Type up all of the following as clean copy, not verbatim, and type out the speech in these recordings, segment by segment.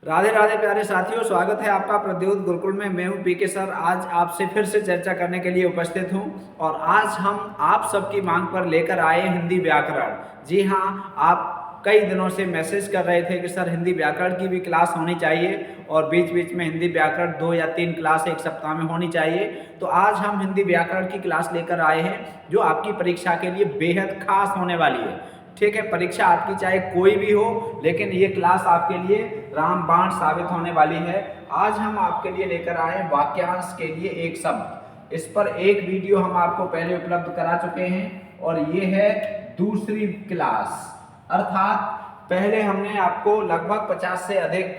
राधे राधे प्यारे साथियों, स्वागत है आपका प्रद्योत गुरुकुल में। मैं हूं पीके सर। आज आपसे फिर से चर्चा करने के लिए उपस्थित हूं और आज हम आप सबकी मांग पर लेकर आए हिंदी व्याकरण। जी हाँ, आप कई दिनों से मैसेज कर रहे थे कि सर हिंदी व्याकरण की भी क्लास होनी चाहिए और बीच बीच में हिंदी व्याकरण 2 या 3 क्लास एक सप्ताह में होनी चाहिए। तो आज हम हिंदी व्याकरण की क्लास लेकर आए हैं जो आपकी परीक्षा के लिए बेहद खास होने वाली है। ठीक है, परीक्षा आपकी चाहे कोई भी हो, लेकिन ये क्लास आपके लिए रामबाण साबित होने वाली है। आज हम आपके लिए लेकर आए वाक्यांश के लिए एक शब्द। इस पर एक वीडियो हम आपको पहले उपलब्ध करा चुके हैं और ये है दूसरी क्लास। अर्थात पहले हमने आपको लगभग 50 से अधिक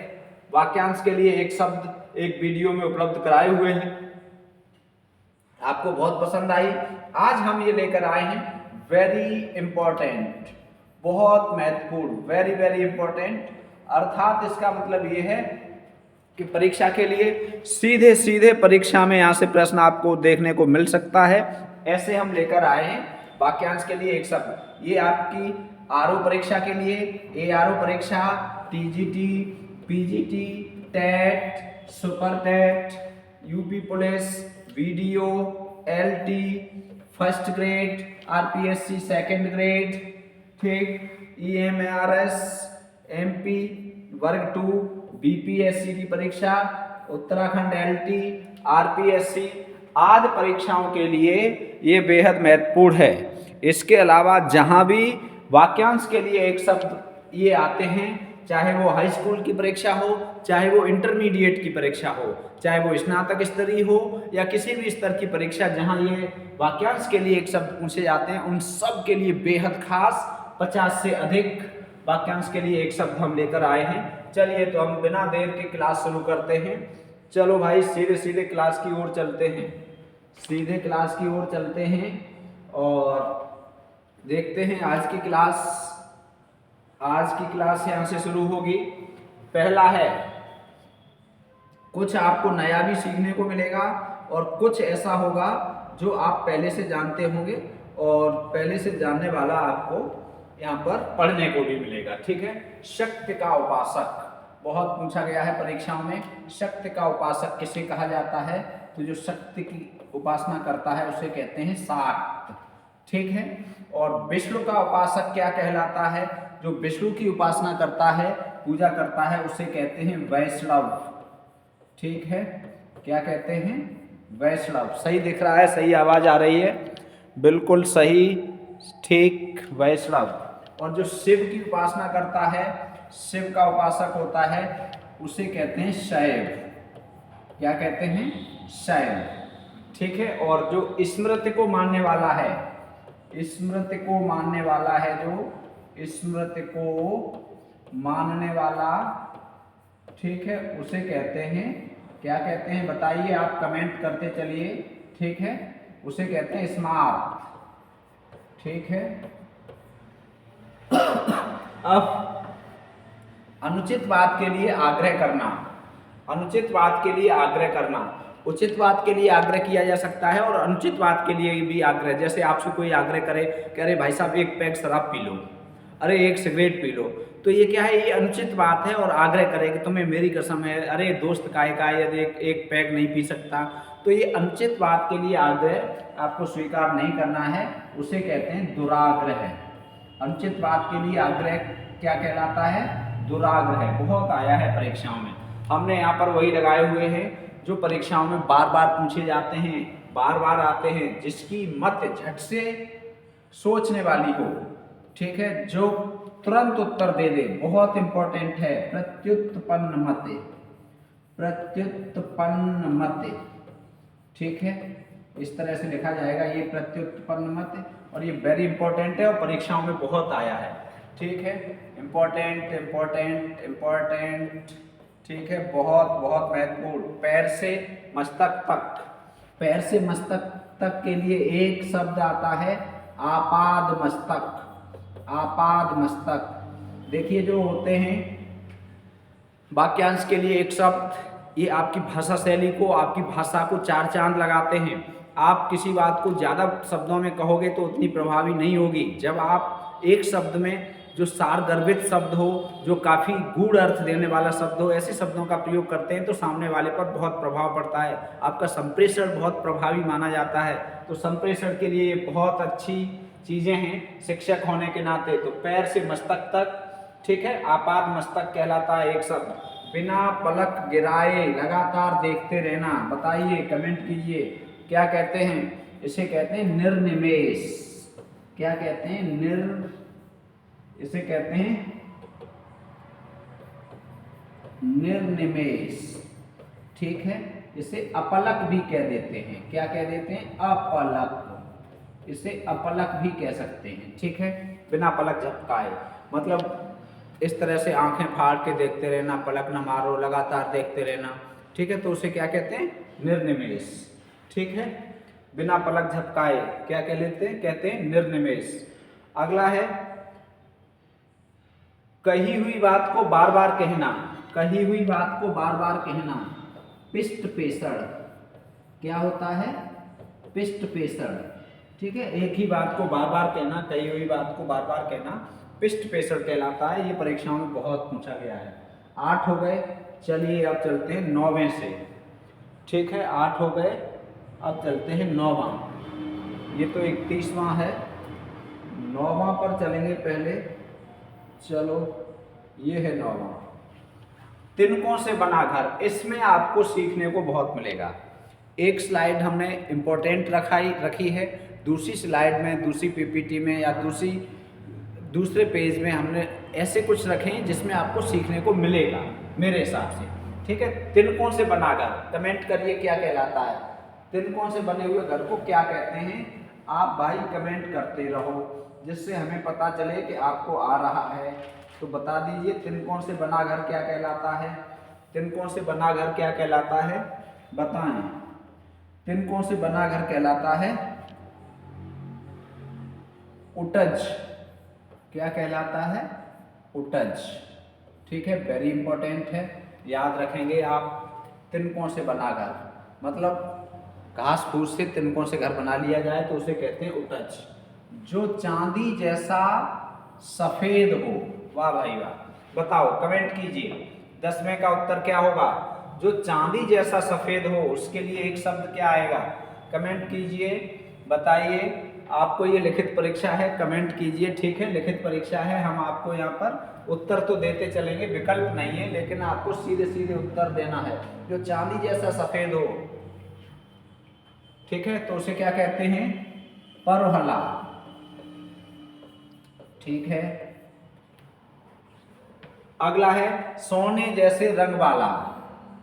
वाक्यांश के लिए एक शब्द एक वीडियो में उपलब्ध कराए हुए हैं, आपको बहुत पसंद आई। आज हम ये लेकर आए हैं वेरी इंपॉर्टेंट, बहुत महत्वपूर्ण, वेरी वेरी इंपॉर्टेंट। अर्थात इसका मतलब ये है कि परीक्षा के लिए सीधे सीधे परीक्षा में यहाँ से प्रश्न आपको देखने को मिल सकता है। ऐसे हम लेकर आए हैं वाक्यांश के लिए एक शब्द। ये आपकी आरओ परीक्षा के लिए, एआरओ परीक्षा, TGT, PGT, TET, super TET, UP police, video, LT, first grade, RPSC second grade, ठीक, ईएमआरएस, एमपी वर्ग 2, बीपीएससी की परीक्षा, उत्तराखंड एलटी, आरपीएससी आदि परीक्षाओं के लिए ये बेहद महत्वपूर्ण है। इसके अलावा जहां भी वाक्यांश के लिए एक शब्द ये आते हैं, चाहे वो हाई स्कूल की परीक्षा हो, चाहे वो इंटरमीडिएट की परीक्षा हो, चाहे वो स्नातक स्तरीय हो या किसी भी स्तर की परीक्षा, जहां ये वाक्यांश के लिए एक शब्द पूछे जाते हैं, उन सब के लिए बेहद खास 50 से अधिक वाक्यांश के लिए एक शब्द हम लेकर आए हैं। चलिए तो हम बिना देर के क्लास शुरू करते हैं। चलो भाई, सीधे सीधे क्लास की ओर चलते हैं, सीधे क्लास की ओर चलते हैं और देखते हैं आज की क्लास। आज की क्लास यहाँ से शुरू होगी। पहला है, कुछ आपको नया भी सीखने को मिलेगा और कुछ ऐसा होगा जो आप पहले से जानते होंगे और पहले से जानने वाला आपको यहाँ पर पढ़ने को भी मिलेगा। ठीक है, शक्ति का उपासक बहुत पूछा गया है परीक्षाओं में। शक्ति का उपासक किसे कहा जाता है? तो जो शक्ति की उपासना करता है उसे कहते हैं शाक्त। ठीक है, और विष्णु का उपासक क्या कहलाता है? जो विष्णु की उपासना करता है, पूजा करता है, उसे कहते हैं वैष्णव। ठीक है, क्या कहते हैं? वैष्णव। सही दिख रहा है, सही आवाज आ रही है, बिल्कुल सही, ठीक, वैष्णव। और जो शिव की उपासना करता है, शिव का उपासक होता है, उसे कहते हैं शैव। क्या कहते हैं? शैव। ठीक है, और जो स्मृति को मानने वाला है, स्मृति को मानने वाला है, जो स्मृति को मानने वाला, ठीक है, उसे कहते हैं, क्या कहते हैं बताइए, आप कमेंट करते चलिए। ठीक है, उसे कहते हैं स्मार्ट। ठीक है, अब अनुचित बात के लिए आग्रह करना, अनुचित बात के लिए आग्रह करना। उचित बात के लिए आग्रह किया जा सकता है और अनुचित बात के लिए भी आग्रह। जैसे आपसे कोई आग्रह करे कि अरे भाई साहब एक पैक शराब पी लो, अरे एक सिगरेट पी लो, तो ये क्या है? ये अनुचित बात है। और आग्रह करे कि तुम्हें मेरी कसम है, अरे दोस्त काहे का यदि एक पैक नहीं पी सकता, तो ये अनुचित बात के लिए आग्रह आपको स्वीकार नहीं करना है, उसे कहते हैं दुराग्रह। अनुचित बात के लिए आग्रह क्या कहलाता है? दुराग्रह। बहुत आया है परीक्षाओं में, हमने यहाँ पर वही लगाए हुए हैं जो परीक्षाओं में बार बार पूछे जाते हैं, बार बार आते हैं, जिसकी मत झट से सोचने वाली हो। ठीक है, जो तुरंत उत्तर दे दे, बहुत इंपॉर्टेंट है। प्रत्युत्पन्न मते, प्रत्युत्पन्न मते। ठीक है, इस तरह से लिखा जाएगा, ये प्रत्युत्पन्न मते, और ये वेरी इंपॉर्टेंट है और परीक्षाओं में बहुत आया है। ठीक है, इंपॉर्टेंट इंपॉर्टेंट इंपॉर्टेंट। ठीक है, बहुत बहुत महत्वपूर्ण। पैर से मस्तक तक, पैर से मस्तक तक के लिए एक शब्द आता है आपाद मस्तक। आपाद मस्तक। देखिए, जो होते हैं वाक्यांश के लिए एक शब्द, ये आपकी भाषा शैली को, आपकी भाषा को चार चांद लगाते हैं। आप किसी बात को ज़्यादा शब्दों में कहोगे तो उतनी प्रभावी नहीं होगी। जब आप एक शब्द में जो सारगर्भित शब्द हो, जो काफ़ी गूढ़ अर्थ देने वाला शब्द हो, ऐसे शब्दों का प्रयोग करते हैं तो सामने वाले पर बहुत प्रभाव पड़ता है। आपका संप्रेषण बहुत प्रभावी माना जाता है। तो संप्रेषण के लिए बहुत अच्छी चीज़ें हैं शिक्षक होने के नाते। तो पैर से मस्तक तक, ठीक है, आपात मस्तक कहलाता है एक शब्द। बिना पलक गिराए लगातार देखते रहना, बताइए, कमेंट कीजिए, क्या कहते हैं? इसे कहते हैं निर्निमेष। क्या कहते हैं? इसे कहते हैं निर्निमेष, ठीक है। इसे अपलक भी कह देते हैं। क्या कह देते हैं? अपलक। इसे अपलक भी कह सकते हैं, ठीक है। बिना पलक झपकाए, मतलब इस तरह से आंखें फाड़ के देखते रहना, पलक न मारो, लगातार देखते रहना, ठीक है। तो उसे क्या कहते हैं? निर्निमेष, ठीक है। बिना पलक झपकाए क्या कह लेते हैं? कहते हैं निर्निमेष। अगला है कही हुई बात को बार बार कहना। कही हुई बात को बार बार कहना, पिष्ट पेषण। क्या होता है? पिष्ट पेषण, ठीक है। एक ही बात को बार बार कहना, कही हुई बात को बार बार कहना पिष्ट पेषण कहलाता है। ये परीक्षाओं में बहुत पूछा गया है। 8 हो गए। चलिए अब चलते हैं 9वें से, ठीक है। 8 हो गए, अब चलते हैं 9वां। ये तो 31वां है, 9वां पर चलेंगे पहले। चलो, ये है 9वां। तिनकों से बना घर। इसमें आपको सीखने को बहुत मिलेगा। एक स्लाइड हमने इम्पोर्टेंट रखी है, दूसरी स्लाइड में, दूसरी पीपीटी में या दूसरे पेज में हमने ऐसे कुछ रखे हैं जिसमें आपको सीखने को मिलेगा मेरे हिसाब से, ठीक है। तिनकों से बना घर, कमेंट करिए क्या कहलाता है? तिनकों से बने हुए घर को क्या कहते हैं? आप भाई कमेंट करते रहो जिससे हमें पता चले कि आपको आ रहा है। तो बता दीजिए तिनकों से बना घर क्या कहलाता है? तिनकों से बना घर क्या कहलाता है? बताएं। तिनकों से बना घर कहलाता है उटज। क्या कहलाता है? उटज, ठीक है। वेरी इंपॉर्टेंट है, याद रखेंगे आप। तिनकों से बना घर मतलब घास फूस से तिनकों से घर बना लिया जाए तो उसे कहते हैं उटज। जो चांदी जैसा सफेद हो। वाह भाई वाह, बताओ, कमेंट कीजिए 10वें का उत्तर क्या होगा? जो चांदी जैसा सफेद हो, उसके लिए एक शब्द क्या आएगा? कमेंट कीजिए, बताइए। आपको ये लिखित परीक्षा है, कमेंट कीजिए, ठीक है। लिखित परीक्षा है, हम आपको यहाँ पर उत्तर तो देते चलेंगे, विकल्प नहीं है, लेकिन आपको सीधे सीधे उत्तर देना है। जो चांदी जैसा सफेद हो, ठीक है, तो उसे क्या कहते हैं? परहला, ठीक है। अगला है सोने जैसे रंग वाला।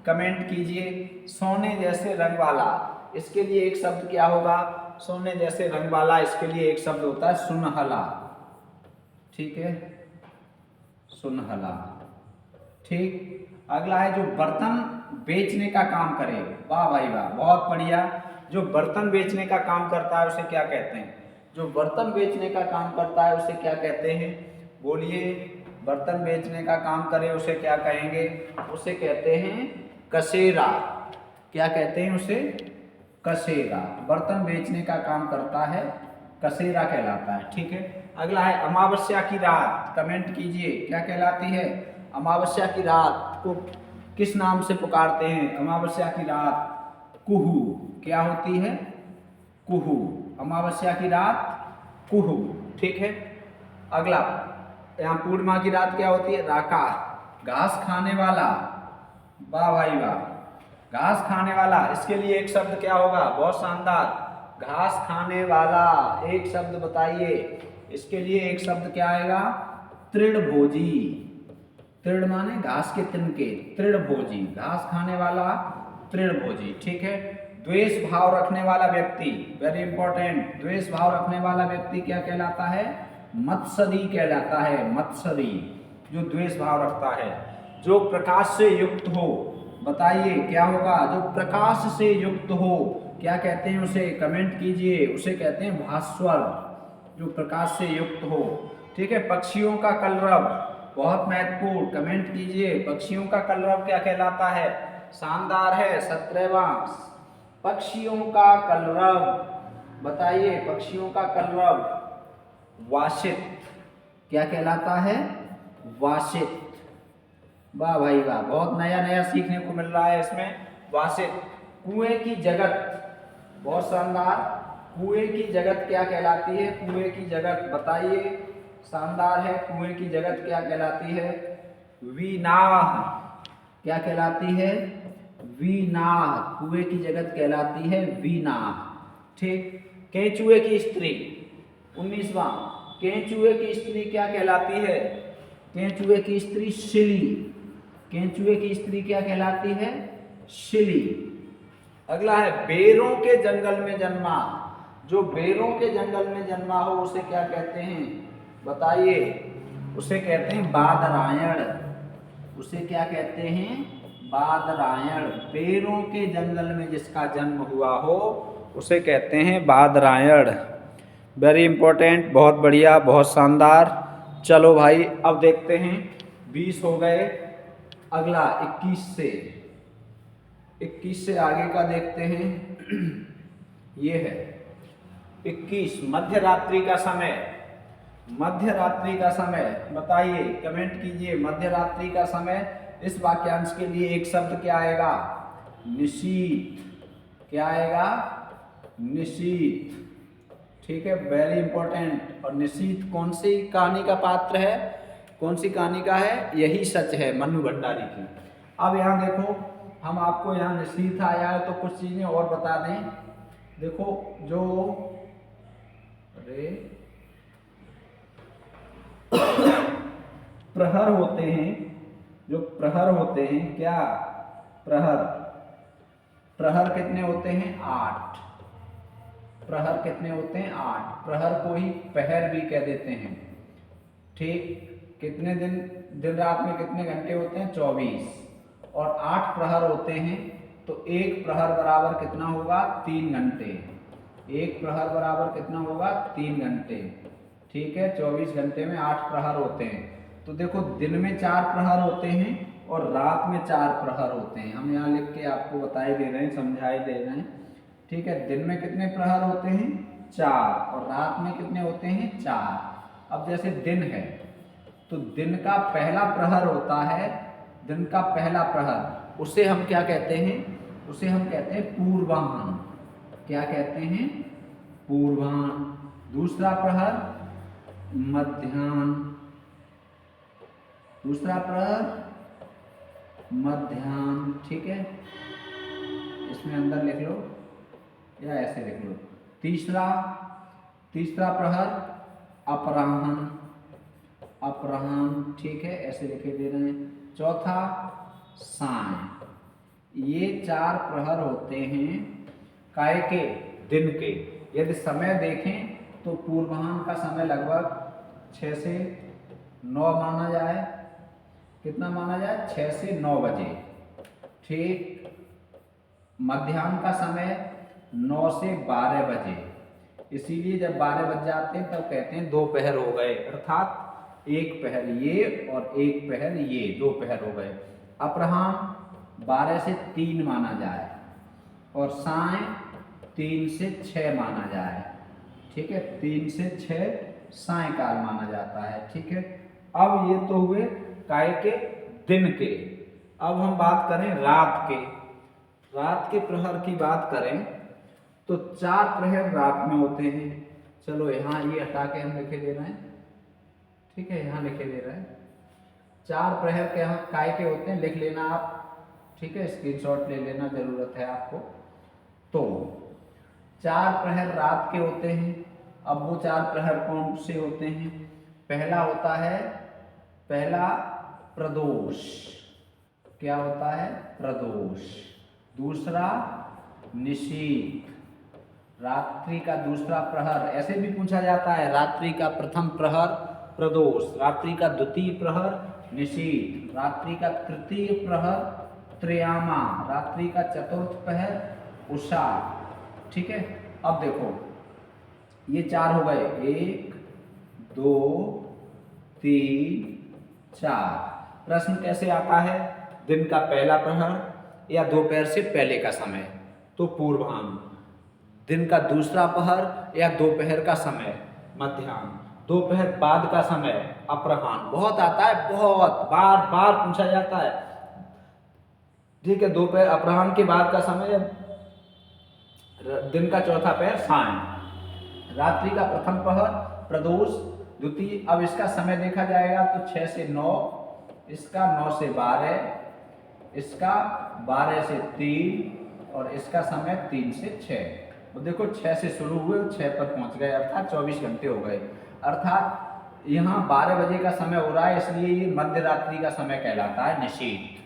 कमेंट कीजिए, सोने जैसे रंग वाला। इसके लिए एक शब्द क्या होगा? सोने जैसे रंग वाला, इसके लिए एक शब्द होता है सुनहला, ठीक है, सुनहला, ठीक। अगला है जो बर्तन बेचने का काम करे। वाह भाई वाह, बहुत बढ़िया। जो बर्तन बेचने का काम करता है उसे क्या कहते हैं? जो बर्तन बेचने का काम करता है उसे क्या कहते हैं? बोलिए, बर्तन बेचने का काम करे उसे क्या कहेंगे? उसे कहते हैं कसेरा। क्या कहते हैं उसे? कसेरा। बर्तन बेचने का काम करता है, कसेरा कहलाता है, ठीक है। अगला है अमावस्या की रात। कमेंट कीजिए, क्या कहलाती है? अमावस्या की रात को किस नाम से पुकारते हैं? अमावस्या की रात कुहू। क्या होती है? कुहू। अमावस्या की रात कुहू, ठीक है। अगला, यहाँ पूर्णिमा की रात क्या होती है? राका। घास खाने वाला। वाह भाई वाह, घास खाने वाला। इसके लिए एक शब्द क्या होगा? बहुत शानदार, घास खाने वाला। एक शब्द बताइए, इसके लिए एक शब्द क्या आएगा? तृणभोजी। तृण माने घास के तिनके, तृणभोजी, घास खाने वाला, तृणभोजी, ठीक है। द्वेष भाव रखने वाला व्यक्ति, वेरी इंपॉर्टेंट, द्वेष भाव रखने वाला व्यक्ति क्या कहलाता है? मत्सरी कहलाता है, मत्सरी, जो द्वेष भाव रखता है। जो प्रकाश से युक्त हो, बताइए क्या होगा? जो प्रकाश से युक्त हो, क्या कहते हैं उसे? कमेंट कीजिए, उसे कहते हैं भास्वर, जो प्रकाश से युक्त हो, ठीक है। पक्षियों का कलरव, बहुत महत्वपूर्ण, कमेंट कीजिए, पक्षियों का कलरव क्या कहलाता है? शानदार है, 17वां। पक्षियों का कलरव, बताइए, पक्षियों का कलरव वासित, क्या कहलाता है? वासित। वाह भाई वाह, बहुत नया नया सीखने को मिल रहा है इसमें। वासित। कुएं की जगत, बहुत शानदार। कुएं की जगत क्या कहलाती है? कुएं की जगत बताइए, शानदार है। कुएं की जगत क्या कहलाती है? वीनाह। क्या कहलाती है? वीनाह। कुएं की जगत कहलाती है वीनाह। ठीक। केंचुए की स्त्री, 19वां, केंचुए की स्त्री क्या कहलाती है? केंचुए की स्त्री शिली। केंचुए की स्त्री क्या कहलाती है? शिली। अगला है बेरों के जंगल में जन्मा। जो बेरों के जंगल में जन्मा हो उसे क्या कहते हैं? बताइए। उसे कहते हैं बादरायण। उसे क्या कहते हैं? बादरायण। बेरों के जंगल में जिसका जन्म हुआ हो उसे कहते हैं बादरायण। वेरी इंपॉर्टेंट, बहुत बढ़िया, बहुत शानदार। चलो भाई अब देखते हैं, 20 हो गए। अगला 21 से आगे का देखते हैं। ये है 21, मध्य रात्रि का समय। मध्य रात्रि का समय बताइए, कमेंट कीजिए। मध्य रात्रि का समय, इस वाक्यांश के लिए एक शब्द क्या आएगा? निशीथ। क्या आएगा? निशीथ। ठीक है, वेरी इंपॉर्टेंट। और निशीथ कौन सी कहानी का पात्र है? कौन सी कहानी का है? यही सच है, मन्नू भंडारी की। अब यहाँ देखो, हम आपको यहाँ निशीथ आया है तो कुछ चीजें और बता दें। देखो जो प्रहर होते हैं, जो प्रहर होते हैं, क्या प्रहर? प्रहर कितने होते हैं? 8। प्रहर कितने होते हैं? 8। प्रहर को ही पहर भी कह देते हैं। ठीक। कितने दिन रात में कितने घंटे होते हैं? 24। और 8 प्रहर होते हैं तो एक प्रहर बराबर कितना होगा? 3 घंटे। एक प्रहर बराबर कितना होगा? 3 घंटे। ठीक है, 24 घंटे में 8 प्रहर होते हैं। तो देखो, दिन में 4 प्रहर होते हैं और रात में 4 प्रहर होते हैं। हम यहाँ लिख के आपको बताए दे रहे हैं, समझाए दे रहे हैं। ठीक है, दिन में कितने प्रहर होते हैं? 4। और रात में कितने होते हैं? 4। अब जैसे दिन है तो दिन का पहला प्रहर होता है, दिन का पहला प्रहर, उसे हम क्या कहते हैं? उसे हम कहते हैं पूर्वाह्न। क्या कहते हैं? पूर्वाह्न। दूसरा प्रहर मध्याह्न। दूसरा प्रहर मध्याह्न। ठीक है, इसमें अंदर लिख लो या ऐसे लिख लो। तीसरा प्रहर अपराह्न। अपराह्न। ठीक है, ऐसे लिखे दे रहे हैं। चौथा सायं। ये 4 प्रहर होते हैं काय के? दिन के। यदि समय देखें तो पूर्वाह्न का समय लगभग 6 से 9 माना जाए। कितना माना जाए? 6 से 9 बजे। ठीक। मध्याह्न का समय 9 से 12 बजे। इसीलिए जब 12 बज जाते हैं तब कहते हैं दोपहर हो गए, अर्थात एक पहर ये और एक पहर ये, 2 पहर हो गए। अपराह्न 12 से 3 माना जाए और सायं 3 से 6 माना जाए। ठीक है, 3 से 6 सायंकाल माना जाता है। ठीक है, अब ये तो हुए काय के? दिन के। अब हम बात करें रात के। रात के प्रहर की बात करें तो 4 प्रहर रात में होते हैं। चलो यहाँ ये हटा के हम लिखे दे रहे हैं। ठीक है, यहाँ लिखे दे रहे हैं। 4 प्रहर के यहाँ काय के होते हैं, लिख लेना आप। ठीक है, स्क्रीनशॉट ले लेना, जरूरत है आपको। तो 4 प्रहर रात के होते हैं। अब वो 4 प्रहर कौन से होते हैं? पहला होता है, पहला प्रदोष। क्या होता है? प्रदोष। दूसरा निशीथ, रात्रि का दूसरा प्रहर। ऐसे भी पूछा जाता है, रात्रि का प्रथम प्रहर प्रदोष, रात्रि का द्वितीय प्रहर निशीथ, रात्रि का तृतीय प्रहर त्रयामा, रात्रि का चतुर्थ प्रहर उषा। ठीक है, अब देखो ये 4 हो गए, 1 2 3 4। प्रश्न कैसे आता है? दिन का पहला प्रहर या दोपहर से पहले का समय, तो पूर्वाह्न। दिन का दूसरा प्रहर या दोपहर का समय, मध्याह्न। दोपहर बाद का समय अपराह्न, बहुत आता है, बहुत बार बार पूछा जाता है। ठीक है, दोपहर अपराह्न के बाद का समय, दिन का चौथा पहर सायं, रात्रि का प्रथम पहर प्रदोष द्वितीय। अब इसका समय देखा जाएगा तो 6 से 9, इसका 9 से 12, इसका 12 से 3 और इसका समय 3 से 6। तो देखो 6 से शुरू हुए 6 पर पहुंच गए, अर्थात 24 घंटे हो गए। अर्थात यहाँ 12 बजे का समय हो रहा है, इसलिए ये मध्य रात्रि का समय कहलाता है निशीथ।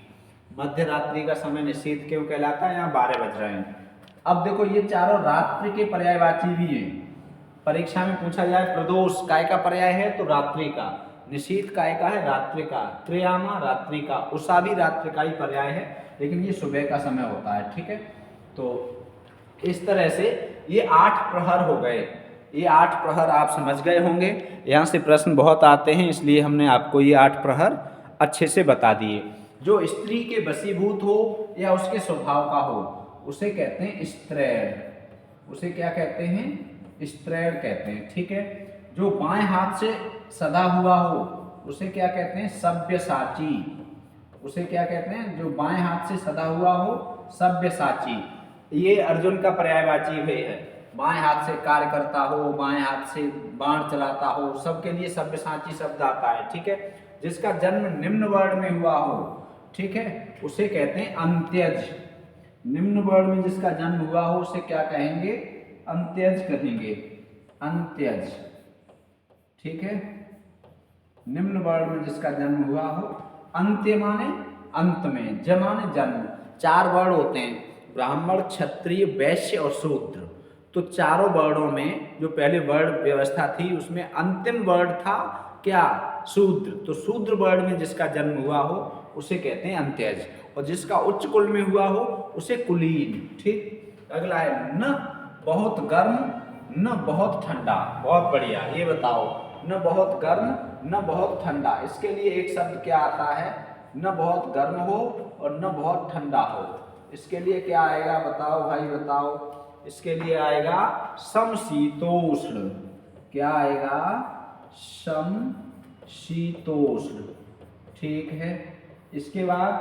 मध्य रात्रि का समय निशीथ क्यों कहलाता है? यहाँ 12 बज रहे हैं। अब देखो ये चारों रात्रि के पर्यायवाची भी हैं। परीक्षा में पूछा जाए प्रदोष काय का पर्याय है तो रात्रि का, निशीथ काय का है? रात्रि का, त्रियामा रात्रि का, उषा भी रात्रि का ही पर्याय है, लेकिन ये सुबह का समय होता है। ठीक है, तो इस तरह से ये 8 प्रहर हो गए। ये 8 प्रहर आप समझ गए होंगे। यहाँ से प्रश्न बहुत आते हैं, इसलिए हमने आपको ये 8 प्रहर अच्छे से बता दिए। जो स्त्री के वशीभूत हो या उसके स्वभाव का हो उसे कहते हैं स्त्रैण। उसे क्या कहते हैं? स्त्रैण कहते हैं। ठीक है, जो बाएं हाथ से सदा हुआ हो उसे क्या कहते हैं? सव्यसाची। उसे क्या कहते हैं? जो बाएं हाथ से सदा हुआ हो, सव्यसाची। ये अर्जुन का पर्यायवाची भी है। बाएं हाथ से कार्य करता हो, बाएं हाथ से बाण चलाता हो, सबके लिए सव्यसाची शब्द आता है। ठीक है, जिसका जन्म निम्न वर्ण में हुआ हो, ठीक है, उसे कहते हैं अंत्यज। निम्न वर्ण में जिसका जन्म हुआ हो उसे क्या कहेंगे? अंत्यज कहेंगे, अंत्यज। ठीक है, निम्न वर्ण में जिसका जन्म हुआ हो। अंत्य माने अंत में, ज माने जन्म। 4 वर्ण होते हैं, ब्राह्मण, क्षत्रिय, वैश्य और शूद्र। तो चारों वर्णों में जो पहले वर्ण व्यवस्था थी उसमें अंतिम वर्ण था क्या? शूद्र। तो शूद्र वर्ण में जिसका जन्म हुआ हो उसे कहते हैं अंत्यज, और जिसका उच्च कुल में हुआ हो उसे कुलीन। ठीक, अगला है न बहुत गर्म न बहुत ठंडा। बहुत बढ़िया, ये बताओ, न बहुत गर्म न बहुत ठंडा, इसके लिए एक शब्द क्या आता है? न बहुत गर्म हो और न बहुत ठंडा हो, इसके लिए क्या आएगा? बताओ भाई बताओ। इसके लिए आएगा समशीतोष्ण। क्या आएगा? समशीतोष्ण। ठीक है, इसके बाद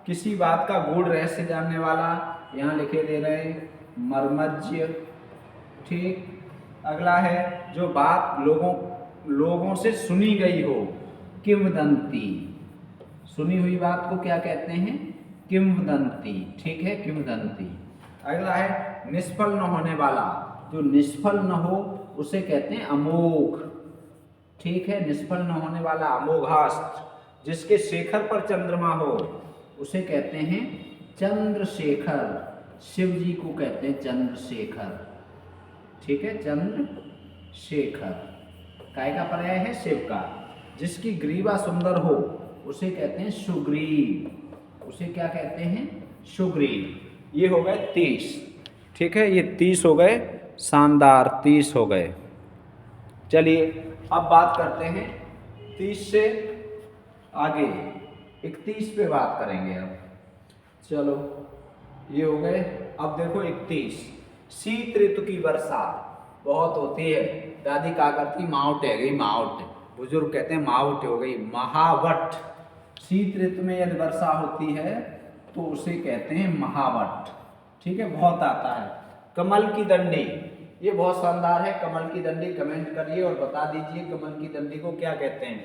किसी बात का गूढ़ रहस्य जानने वाला, यहाँ लिखे दे रहे हैं मर्मज्य। ठीक, अगला है जो बात लोगों से सुनी गई हो, किंवदंती। सुनी हुई बात को क्या कहते हैं? किंवदंती। ठीक है, किंवदंती। अगला है निष्फल न होने वाला, जो निष्फल न हो उसे कहते हैं अमोघ। ठीक है, निष्फल न होने वाला अमोघास्त्र। जिसके शेखर पर चंद्रमा हो उसे कहते हैं चंद्रशेखर। शिव जी को कहते हैं चंद्रशेखर। ठीक है, चंद्रशेखर काय का पर्याय है? शिव का। जिसकी ग्रीवा सुंदर हो उसे कहते हैं सुग्रीव। उसे क्या कहते हैं? सुग्रीव। ये हो गए 30। ठीक है, ये 30 हो गए, शानदार 30 हो गए। चलिए अब बात करते हैं 30 से आगे 31 पे बात करेंगे। अब चलो ये हो गए। अब देखो 31, शीत ऋतु की वर्षा बहुत होती है। दादी कहा करती मावट है गई, मावट। बुजुर्ग कहते हैं मावट हो गई, महावट। शीत ऋतु में यदि वर्षा होती है तो उसे कहते हैं महावट। ठीक है, बहुत आता है। कमल की दंडी, ये बहुत शानदार है। कमल की दंडी कमेंट करिए और बता दीजिए कमल की दंडी को क्या कहते हैं।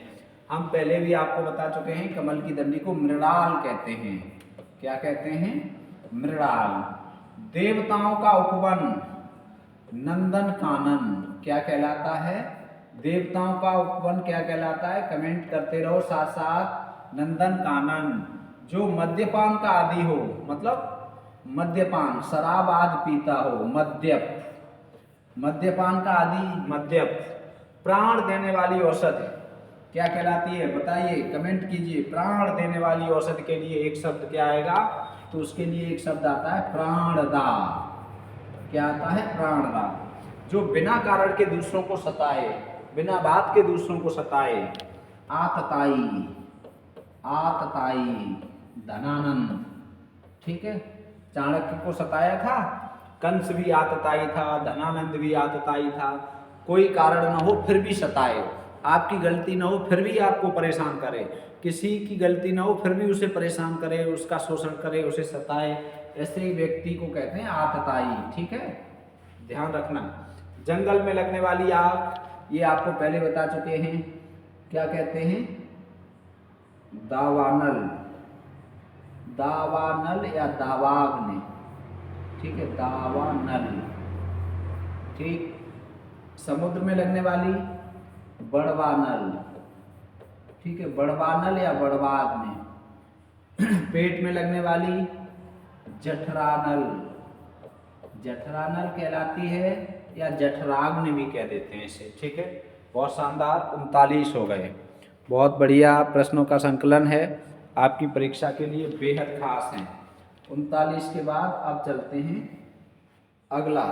हम पहले भी आपको बता चुके हैं, कमल की दंडी को मृणाल कहते हैं। क्या कहते हैं? मृणाल। देवताओं का उपवन नंदन कानन क्या कहलाता है? देवताओं का उपवन क्या कहलाता है? कमेंट करते रहो साथ साथ। नंदन कानन। जो मद्यपान का आदि हो, मतलब मद्यपान, शराब आदि पीता हो, मद्यप। मद्यपान का आदि मद्यप। प्राण देने वाली औषधि क्या कहलाती है? बताइए, कमेंट कीजिए। प्राण देने वाली औषधि के लिए एक शब्द क्या आएगा? तो उसके लिए एक शब्द आता है प्राणदा। क्या आता है? प्राणदा। जो बिना कारण के दूसरों को सताए, बिना बात के दूसरों को सताए, आतताई। आतताई, धनानंद। ठीक है, चाणक्य को सताया था, कंस भी आतताई था, धनानंद भी आतताई था। कोई कारण न हो फिर भी सताए, आपकी गलती ना हो फिर भी आपको परेशान करे, किसी की गलती ना हो फिर भी उसे परेशान करे, उसका शोषण करे, उसे सताए, ऐसे व्यक्ति को कहते हैं आतताई। ठीक है, ध्यान रखना। जंगल में लगने वाली आग, ये आपको पहले बता चुके हैं, क्या कहते हैं? दावानल, दावानल या दावाग्नि। ठीक है, दावानल। ठीक, समुद्र में लगने वाली बड़वानल। ठीक है, बड़वानल या बड़वाग्नि। पेट में लगने वाली जठरानल, जठरानल कहलाती है, या जठराग्नि भी कह देते हैं इसे। ठीक है, बहुत शानदार, 39 हो गए। बहुत बढ़िया प्रश्नों का संकलन है, आपकी परीक्षा के लिए बेहद खास हैं। 39 के बाद अब चलते हैं अगला,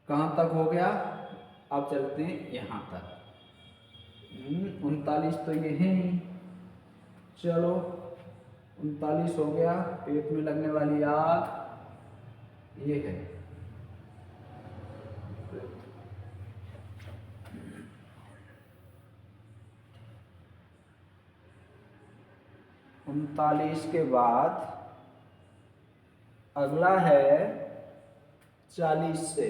कहाँ तक हो गया? अब चलते हैं यहाँ तक। 39 तो ये है ही, चलो 39 हो गया। पेट में लगने वाली आग ये है। उनतालीस के बाद अगला है 40 से,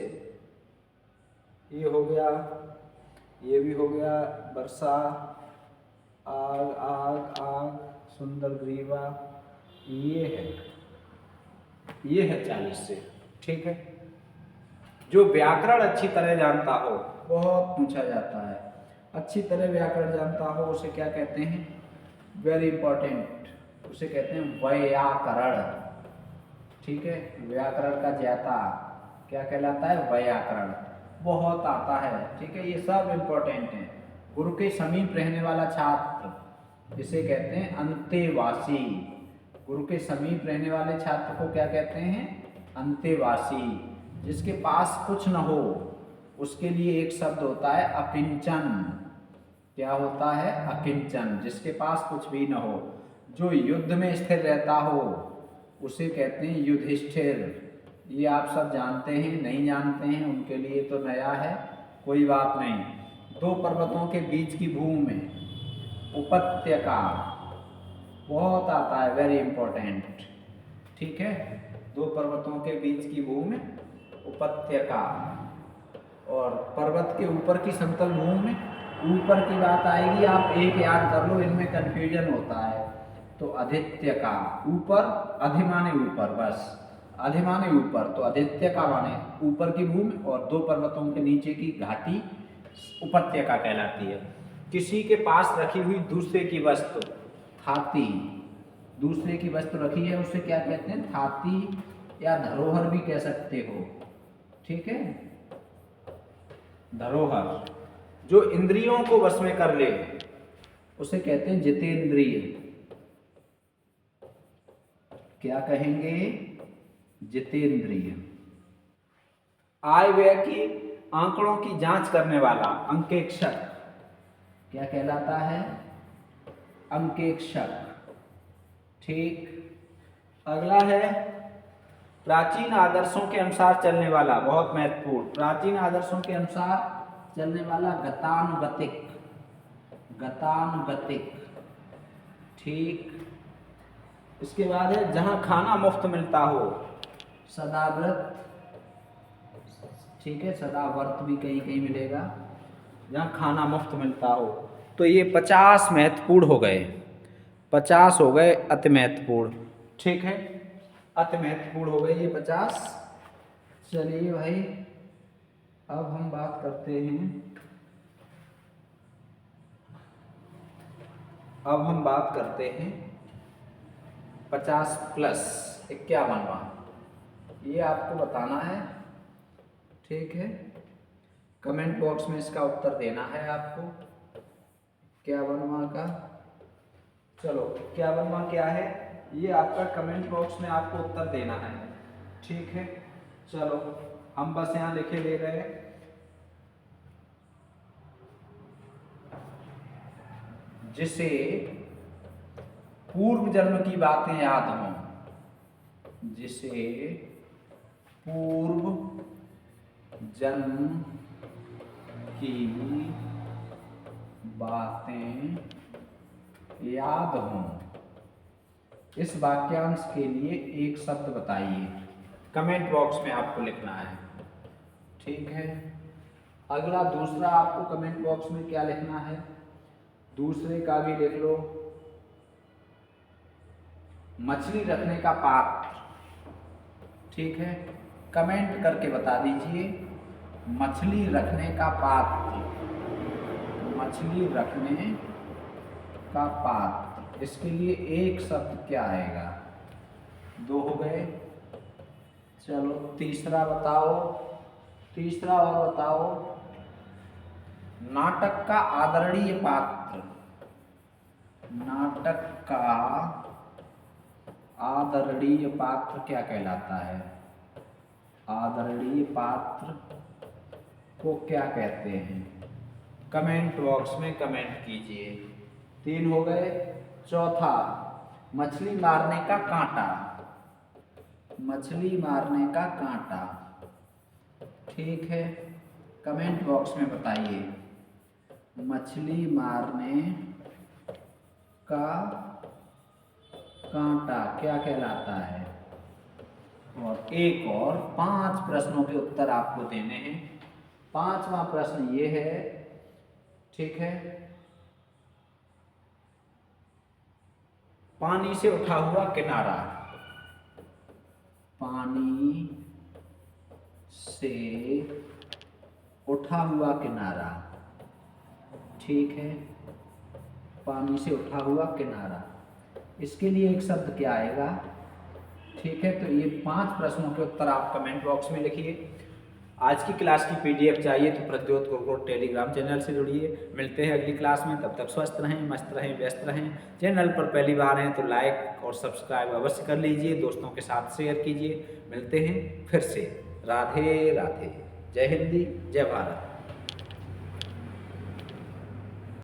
ये हो गया, ये भी हो गया। वर्षा, आग आग आग, सुंदर ग्रीवा, ये है 40 से। ठीक है, जो व्याकरण अच्छी तरह जानता हो, बहुत पूछा जाता है, अच्छी तरह व्याकरण जानता हो उसे क्या कहते हैं? वेरी इंपॉर्टेंट, उसे कहते हैं व्याकरण। ठीक है, व्याकरण का ज्ञाता क्या कहलाता है? व्याकरण। बहुत आता है। ठीक है, ये सब इंपॉर्टेंट है। गुरु के समीप रहने वाला छात्र, इसे कहते हैं अंतेवासी। गुरु के समीप रहने वाले छात्र को क्या कहते हैं? अंतेवासी। जिसके पास कुछ न हो उसके लिए एक शब्द होता है अकिंचन। क्या होता है? अकिंचन। जिसके पास कुछ भी न हो, जो युद्ध में स्थिर रहता हो, उसे कहते हैं युधिष्ठिर। ये आप सब जानते हैं, नहीं जानते हैं उनके लिए तो नया है, कोई बात नहीं। दो पर्वतों के बीच की भूमि, उपत्यका, बहुत आता है, वेरी इंपॉर्टेंट। ठीक है, दो पर्वतों के बीच की भूमि उपत्यका, और पर्वत के ऊपर की समतल भूमि, ऊपर की बात आएगी, आप एक याद कर लो, इनमें कंफ्यूजन होता है। तो आदित्यका, ऊपर, अधि माने ऊपर, बस अधि माने ऊपर, तो आदित्यका माने ऊपर की भूमि, और दो पर्वतों के नीचे की घाटी उपत्यका कहलाती है। किसी के पास रखी हुई दूसरे की वस्तु, थाती, दूसरे की वस्तु रखी है उसे क्या कहते हैं? थाती, या धरोहर भी कह सकते हो। ठीक है, धरोहर। जो इंद्रियों को वश में कर ले उसे कहते हैं जितेंद्रिय। क्या कहेंगे? जितेंद्रिय। आय व्यय की आंकड़ों की जांच करने वाला अंकेक्षक क्या कहलाता है? अंकेक्षक। ठीक, अगला है प्राचीन आदर्शों के अनुसार चलने वाला, बहुत महत्वपूर्ण, प्राचीन आदर्शों के अनुसार चलने वाला गतानुगतिक, गतानुगतिक। ठीक, इसके बाद है जहां खाना मुफ्त मिलता हो, सदाव्रत। ठीक है, सदाव्रत भी कहीं कहीं मिलेगा, जहां खाना मुफ्त मिलता हो। तो ये 50 महत्वपूर्ण हो गए, 50 हो गए अति महत्वपूर्ण। ठीक है, अति महत्वपूर्ण हो गए ये 50। चलिए भाई, अब हम बात करते हैं, अब हम बात करते हैं 50 प्लस 51वां, ये आपको बताना है। ठीक है, कमेंट बॉक्स में इसका उत्तर देना है आपको 51वां का। चलो 51वां क्या है, ये आपका कमेंट बॉक्स में आपको उत्तर देना है। ठीक है, चलो हम बस यहाँ लिखे ले रहे हैं। जिसे पूर्व जन्म की बातें याद हों, जिसे पूर्व जन्म की बातें याद हों। इस वाक्यांश के लिए एक शब्द बताइए। कमेंट बॉक्स में आपको लिखना है, ठीक है। अगला दूसरा आपको कमेंट बॉक्स में क्या लिखना है, दूसरे का भी लिख लो। मछली रखने का पात्र, ठीक है। कमेंट करके बता दीजिए मछली रखने का पात्र, मछली रखने का पात्र। इसके लिए एक शब्द क्या आएगा, दो हो गए। चलो तीसरा बताओ, तीसरा और बताओ। नाटक का आदरणीय पात्र, नाटक का आदरणीय पात्र क्या कहलाता है, आदरणीय पात्र को क्या कहते हैं। कमेंट बॉक्स में कमेंट कीजिए। 3 हो गए। चौथा, मछली मारने का कांटा, मछली मारने का कांटा, ठीक है। कमेंट बॉक्स में बताइए मछली मारने का कांटा क्या कहलाता है। और एक और 5 प्रश्नों के उत्तर आपको देने हैं। 5वां प्रश्न ये है, ठीक है। पानी से उठा हुआ किनारा, पानी से उठा हुआ किनारा, ठीक है। पानी से उठा हुआ किनारा, इसके लिए एक शब्द क्या आएगा, ठीक है। तो ये 5 प्रश्नों के उत्तर आप कमेंट बॉक्स में लिखिए। आज की क्लास की पीडीएफ चाहिए तो प्रद्योत गुरुकुल टेलीग्राम चैनल से जुड़िए। मिलते हैं अगली क्लास में, तब तक स्वस्थ रहें, मस्त रहें, व्यस्त रहें। चैनल पर पहली बार हैं तो लाइक और सब्सक्राइब अवश्य कर लीजिए, दोस्तों के साथ शेयर कीजिए। मिलते हैं फिर से। राधे राधे। जय हिंदी, जय भारत।